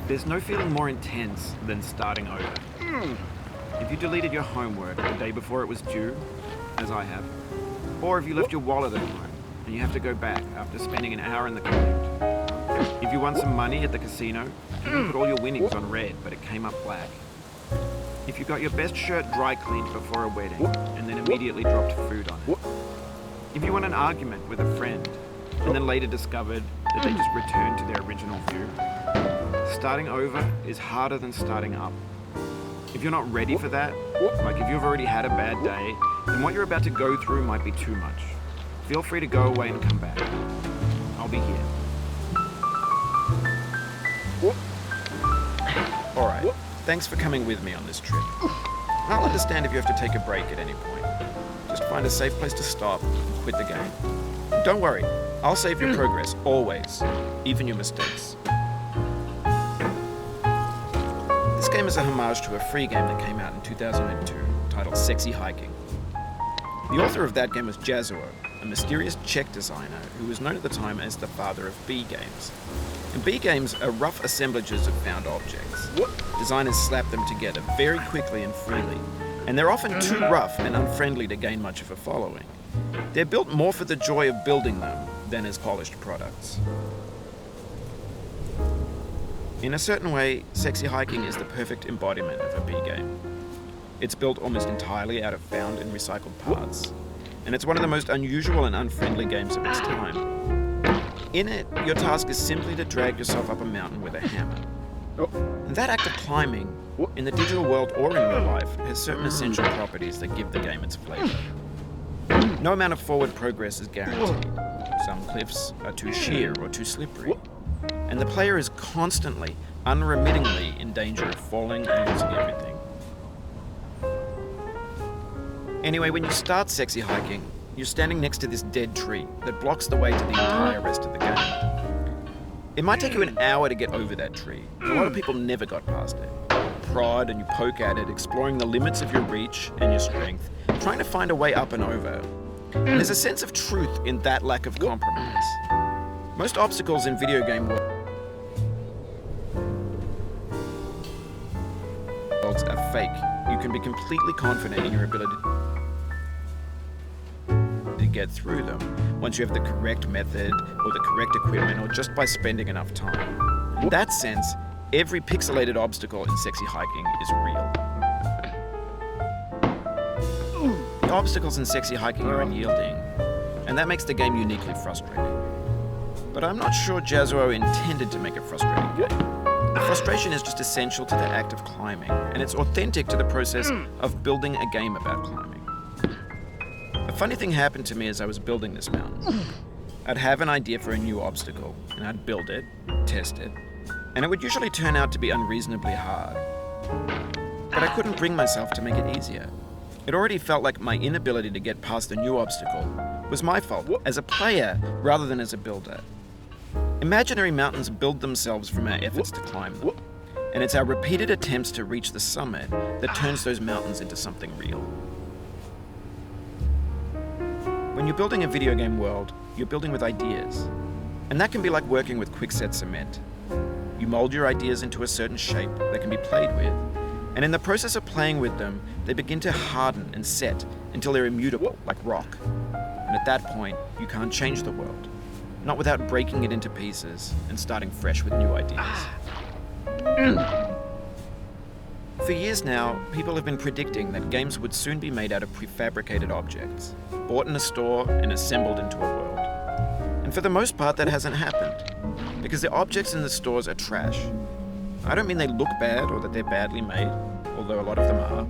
There's no feeling more intense than starting over. If you deleted your homework the day before it was due, as I have, or if you left your wallet at home and you have to go back after spending an hour in the commute. If you won some money at the casino, you put all your winnings on red, but it came up black. If you got your best shirt dry cleaned before a wedding and then immediately dropped food on it. If you won an argument with a friend and then later discovered that they just returned to their original view. Starting over is harder than starting up. If you're not ready for that, like if you've already had a bad day, then what you're about to go through might be too much. Feel free to go away and come back. I'll be here. Alright, thanks for coming with me on this trip. I'll understand if you have to take a break at any point. Just find a safe place to stop and quit the game. Don't worry, I'll save your progress, always, even your mistakes. This game is a homage to a free game that came out in 2002, titled Sexy Hiking. The author of that game was Jazzuo, a mysterious Czech designer who was known at the time as the father of B games. And B games are rough assemblages of found objects. Designers slap them together very quickly and freely, and they're often too rough and unfriendly to gain much of a following. They're built more for the joy of building them than as polished products. In a certain way, Sexy Hiking is the perfect embodiment of a B game. It's built almost entirely out of found and recycled parts, and it's one of the most unusual and unfriendly games of its time. In it, your task is simply to drag yourself up a mountain with a hammer. And that act of climbing, in the digital world or in real life, has certain essential properties that give the game its flavor. No amount of forward progress is guaranteed. Some cliffs are too sheer or too slippery. And the player is constantly, unremittingly in danger of falling and losing everything. Anyway, when you start Sexy Hiking, you're standing next to this dead tree that blocks the way to the entire rest of the game. It might take you an hour to get over that tree. A lot of people never got past it. You prod and you poke at it, exploring the limits of your reach and your strength, trying to find a way up and over. And there's a sense of truth in that lack of compromise. Most obstacles in video game worlds are fake. You can be completely confident in your ability to get through them once you have the correct method or the correct equipment or just by spending enough time. In that sense, every pixelated obstacle in Sexy Hiking is real. The obstacles in Sexy Hiking are unyielding, and that makes the game uniquely frustrating. But I'm not sure Jazzuo intended to make a frustrating game. The frustration is just essential to the act of climbing, and it's authentic to the process of building a game about climbing. A funny thing happened to me as I was building this mountain. I'd have an idea for a new obstacle, and I'd build it, test it, and it would usually turn out to be unreasonably hard. But I couldn't bring myself to make it easier. It already felt like my inability to get past a new obstacle was my fault as a player rather than as a builder. Imaginary mountains build themselves from our efforts to climb them, and it's our repeated attempts to reach the summit that turns those mountains into something real. When you're building a video game world, you're building with ideas, and that can be like working with quickset cement. You mold your ideas into a certain shape that can be played with, and in the process of playing with them, they begin to harden and set until they're immutable, like rock. And at that point, you can't change the world. Not without breaking it into pieces and starting fresh with new ideas. For years now, people have been predicting that games would soon be made out of prefabricated objects, bought in a store and assembled into a world. And for the most part, that hasn't happened, because the objects in the stores are trash. I don't mean they look bad or that they're badly made, although a lot of them are.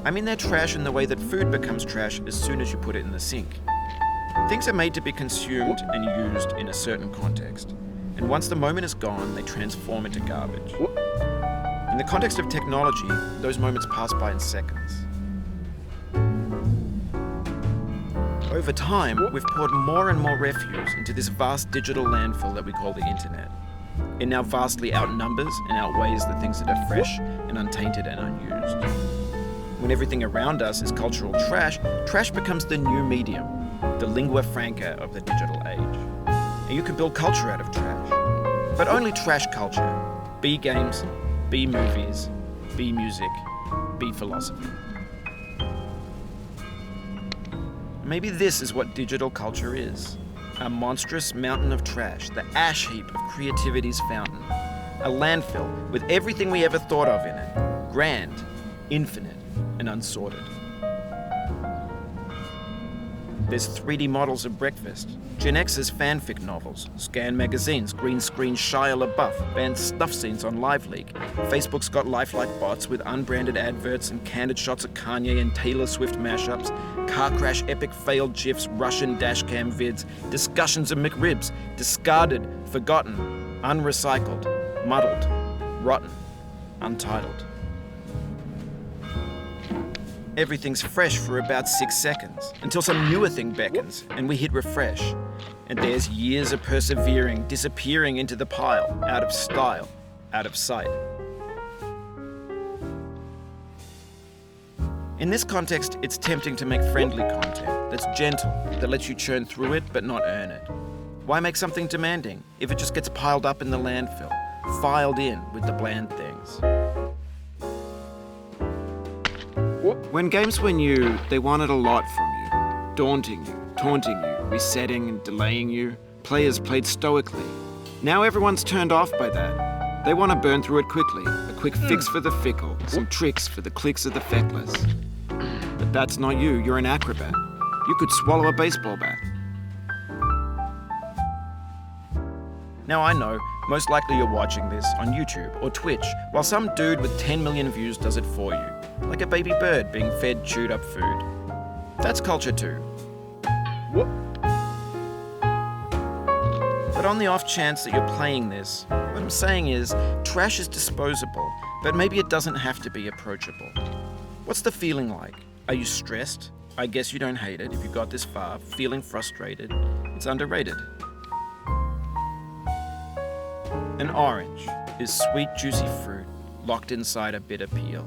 I mean they're trash in the way that food becomes trash as soon as you put it in the sink. Things are made to be consumed and used in a certain context, and once the moment is gone, they transform into garbage. In the context of technology, those moments pass by in seconds. Over time, we've poured more and more refuse into this vast digital landfill that we call the internet. It now vastly outnumbers and outweighs the things that are fresh and untainted and unused. When everything around us is cultural trash, trash becomes the new medium, the lingua franca of the digital age. And you can build culture out of trash. But only trash culture. Be games, be movies, be music, be philosophy. Maybe this is what digital culture is. A monstrous mountain of trash, the ash heap of creativity's fountain. A landfill with everything we ever thought of in it. Grand, infinite, and unsorted. There's 3D models of breakfast, Gen X's fanfic novels, Scan magazines, green screen Shia LaBeouf, banned stuff scenes on LiveLeak. Facebook's got lifelike bots with unbranded adverts and candid shots of Kanye and Taylor Swift mashups, car crash epic failed GIFs, Russian dashcam vids, discussions of McRibs, discarded, forgotten, unrecycled, muddled, rotten, untitled. Everything's fresh for about 6 seconds, until some newer thing beckons, and we hit refresh. And there's years of persevering, disappearing into the pile, out of style, out of sight. In this context, it's tempting to make friendly content that's gentle, that lets you churn through it but not earn it. Why make something demanding if it just gets piled up in the landfill, filed in with the bland things? When games were new, they wanted a lot from you. Daunting you, taunting you, resetting and delaying you. Players played stoically. Now everyone's turned off by that. They want to burn through it quickly. A quick fix for the fickle, some tricks for the clicks of the feckless. But that's not you, you're an acrobat. You could swallow a baseball bat. Now I know, most likely you're watching this on YouTube or Twitch, while some dude with 10 million views does it for you, like a baby bird being fed chewed up food. That's culture too. What? But on the off chance that you're playing this, what I'm saying is, trash is disposable, but maybe it doesn't have to be approachable. What's the feeling like? Are you stressed? I guess you don't hate it if you got this far. Feeling frustrated? It's underrated. An orange is sweet, juicy fruit locked inside a bitter peel.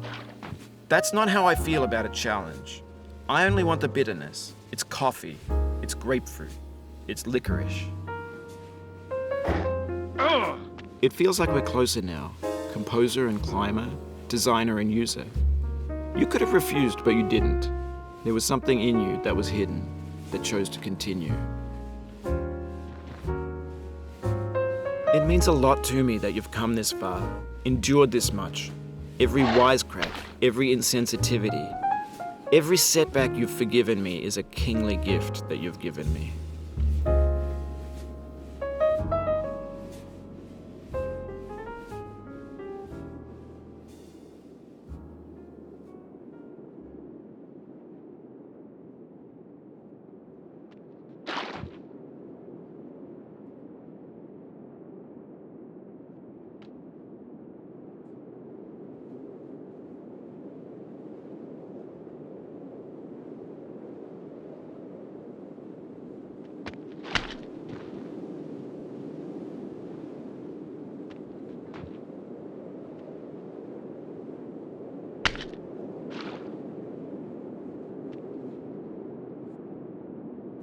That's not how I feel about a challenge. I only want the bitterness. It's coffee. It's grapefruit. It's licorice. It feels like we're closer now. Composer and climber, designer and user. You could have refused, but you didn't. There was something in you that was hidden, that chose to continue. It means a lot to me that you've come this far, endured this much. Every wisecrack, every insensitivity, every setback you've forgiven me is a kingly gift that you've given me.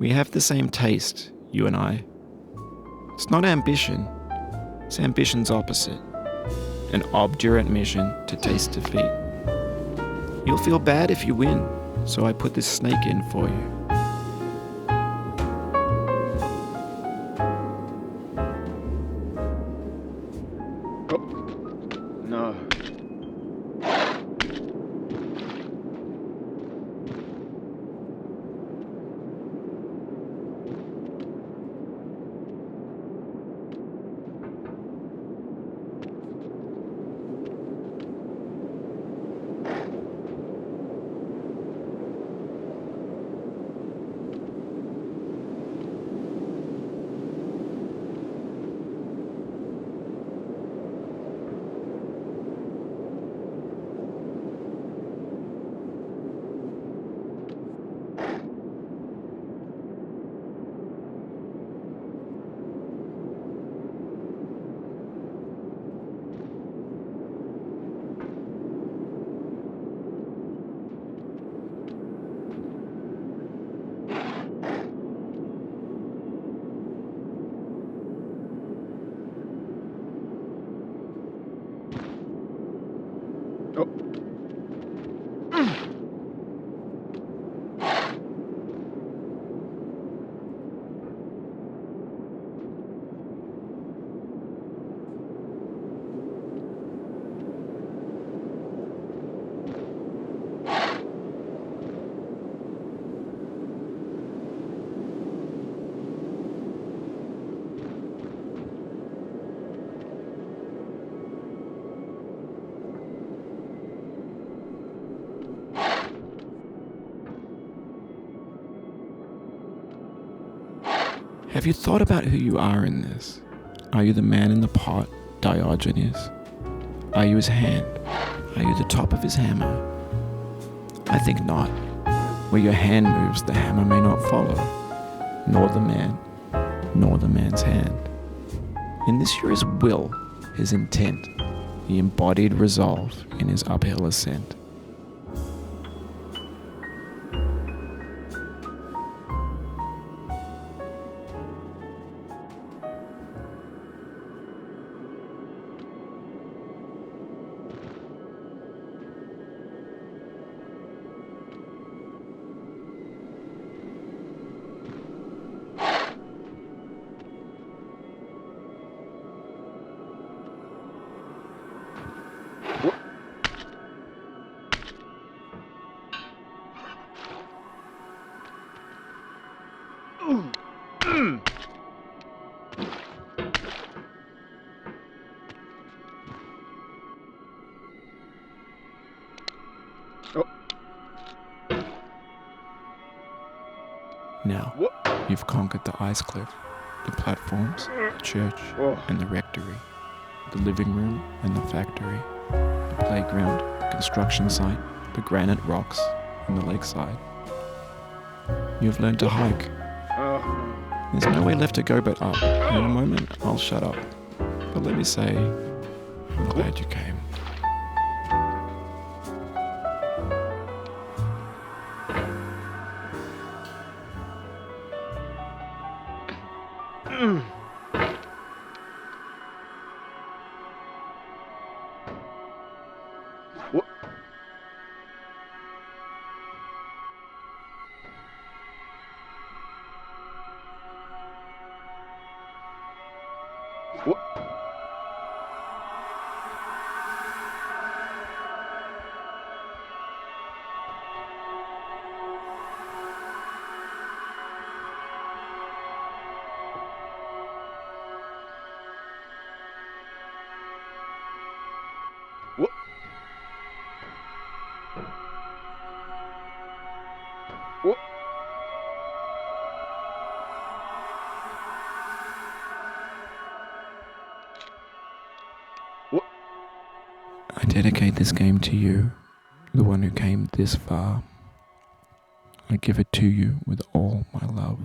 We have the same taste, you and I. It's not ambition, it's ambition's opposite. An obdurate mission to taste defeat. You'll feel bad if you win, so I put this snake in for you. No. Oh. Have you thought about who you are in this? Are you the man in the pot, Diogenes? Are you his hand? Are you the top of his hammer? I think not. Where your hand moves, the hammer may not follow, nor the man, nor the man's hand. In this you're his will, his intent, the embodied resolve in his uphill ascent. Now, you've conquered the ice cliff, the platforms, the church, and the rectory, the living room and the factory, the playground, the construction site, the granite rocks, and the lakeside. You've learned to hike. There's no way left to go but up. In a moment, I'll shut up. But let me say, I'm glad you came. I dedicate this game to you, the one who came this far. I give it to you with all my love.